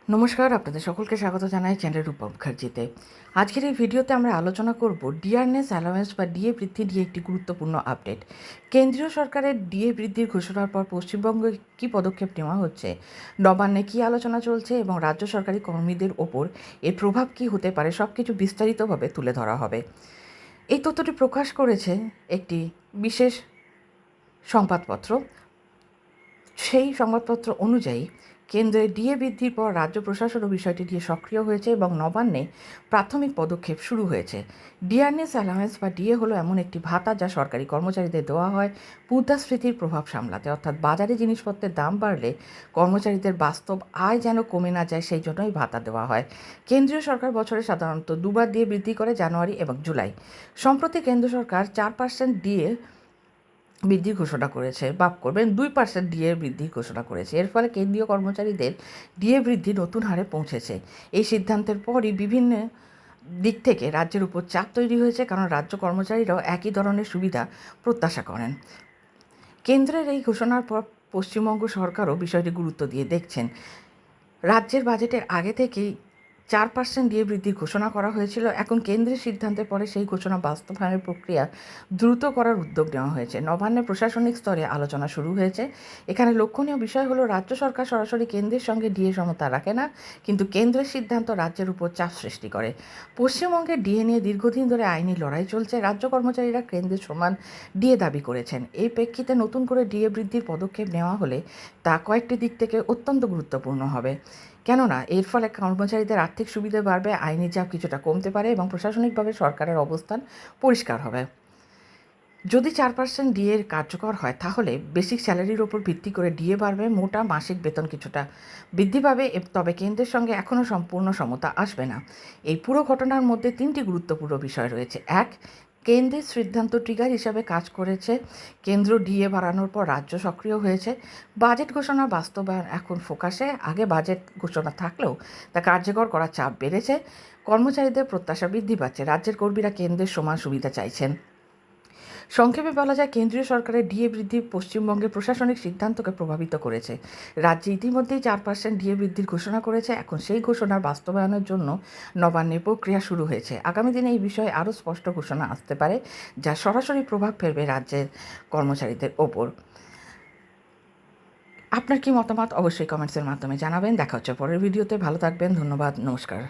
নমস্কার, আপনাদের সকলকে স্বাগত জানাই চ্যানেল রূপম মুখার্জিতে। আজকের এই ভিডিওতে আমরা আলোচনা করব ডিয়ারনেস অ্যালাওয়েন্স বা ডিএ বৃদ্ধি নিয়ে একটি গুরুত্বপূর্ণ আপডেট। কেন্দ্রীয় সরকারের ডিএ বৃদ্ধির ঘোষণার পর পশ্চিমবঙ্গে কী পদক্ষেপ নেওয়া হচ্ছে, নবান্নে কী আলোচনা চলছে এবং রাজ্য সরকারি কর্মীদের ওপর এর প্রভাব কী হতে পারে, সব কিছু বিস্তারিতভাবে তুলে ধরা হবে। এই তথ্যটি প্রকাশ করেছে একটি বিশেষ সংবাদপত্র। সেই সংবাদপত্র অনুযায়ী কেন্দ্রের ডিএ বৃদ্ধির পর রাজ্য প্রশাসনও বিষয়টি নিয়ে সক্রিয় হয়েছে এবং নবান্নে প্রাথমিক পদক্ষেপ শুরু হয়েছে। ডিয়ারনেস অ্যালাওয়েন্স বা ডিএ হলো এমন একটি ভাতা যা সরকারি কর্মচারীদের দেওয়া হয় মুদ্রাস্ফীতির প্রভাব সামলাতে, অর্থাৎ বাজারে জিনিসপত্রের দাম বাড়লে কর্মচারীদের বাস্তব আয় যেন কমে না যায় সেই জন্যই ভাতা দেওয়া হয়। কেন্দ্রীয় সরকার বছরে সাধারণত দুবার ডিএ বৃদ্ধি করে, জানুয়ারি এবং জুলাই। সম্প্রতি কেন্দ্র সরকার 4% ডিএ বৃদ্ধির ঘোষণা করেছে, মাফ করবেন 2% ডিএ বৃদ্ধির ঘোষণা করেছে। এর ফলে কেন্দ্রীয় কর্মচারীদের ডিএ বৃদ্ধি নতুন হারে পৌঁছেছে। এই সিদ্ধান্তের পরই বিভিন্ন দিক থেকে রাজ্যের উপর চাপ তৈরি হয়েছে, কারণ রাজ্য কর্মচারীরাও একই ধরনের সুবিধা প্রত্যাশা করেন। কেন্দ্রের এই ঘোষণার পর পশ্চিমবঙ্গ সরকারও বিষয়টি গুরুত্ব দিয়ে দেখছেন। রাজ্যের বাজেটের আগে থেকেই 4% ডিএ বৃদ্ধির ঘোষণা করা হয়েছিল। এখন কেন্দ্রের সিদ্ধান্তের পরে সেই ঘোষণা বাস্তবায়নের প্রক্রিয়া দ্রুত করার উদ্যোগ নেওয়া হয়েছে। নবান্নে প্রশাসনিক স্তরে আলোচনা শুরু হয়েছে। এখানে লক্ষণীয় বিষয় হলো রাজ্য সরকার সরাসরি কেন্দ্রের সঙ্গে ডিএ সমতা রাখে না, কিন্তু কেন্দ্রের সিদ্ধান্ত রাজ্যের উপর চাপ সৃষ্টি করে। পশ্চিমবঙ্গে ডিএ নিয়ে দীর্ঘদিন ধরে আইনি লড়াই চলছে। রাজ্য কর্মচারীরা কেন্দ্রের সমান ডিএ দাবি করেছেন। এই প্রেক্ষিতে নতুন করে ডিএ বৃদ্ধির পদক্ষেপ নেওয়া হলে তা কয়েকটি দিক থেকে অত্যন্ত গুরুত্বপূর্ণ হবে। কেননা এর ফলে কর্মচারীদের আর্থিক সুবিধা বাড়বে, আইনি চাপ কিছুটা কমতে পারে এবং প্রশাসনিকভাবে সরকারের অবস্থান পরিষ্কার হবে। যদি 4% ডিএ কার্যকর হয় তাহলে বেসিক স্যালারির ওপর ভিত্তি করে ডিএ বাড়বে, মোটা মাসিক বেতন কিছুটা বৃদ্ধি পাবে, তবে কেন্দ্রের সঙ্গে এখনও সম্পূর্ণ সমতা আসবে না। এই পুরো ঘটনার মধ্যে 3টি গুরুত্বপূর্ণ বিষয় রয়েছে। এক, কেন্দ্রের সিদ্ধান্ত ট্রিগার হিসাবে কাজ করেছে। কেন্দ্র ডিএ বাড়ানোর পর রাজ্য সক্রিয় হয়েছে। বাজেট ঘোষণা বাস্তবায়ন এখন ফোকাসে। আগে বাজেট ঘোষণা থাকলেও তা কার্যকর করার চাপ বেড়েছে। কর্মচারীদের প্রত্যাশা বৃদ্ধি পাচ্ছে। রাজ্যের কর্মীরা কেন্দ্রের সমান সুবিধা চাইছেন। সংক্ষেপে বলা যায়, কেন্দ্রীয় সরকারের ডিএ বৃদ্ধি পশ্চিমবঙ্গের প্রশাসনিক সিদ্ধান্তকে প্রভাবিত করেছে। রাজ্যে ইতিমধ্যেই 4% ডিএ বৃদ্ধির ঘোষণা করেছে। এখন সেই ঘোষণার বাস্তবায়নের জন্য নবান্নের প্রক্রিয়া শুরু হয়েছে। আগামী দিনে এই বিষয়ে আরও স্পষ্ট ঘোষণা আসতে পারে, যা সরাসরি প্রভাব ফেলবে রাজ্যের কর্মচারীদের ওপর। আপনার কি মতামত অবশ্যই কমেন্টসের মাধ্যমে জানাবেন। দেখা হচ্ছে পরের ভিডিওতে। ভালো থাকবেন। ধন্যবাদ। নমস্কার।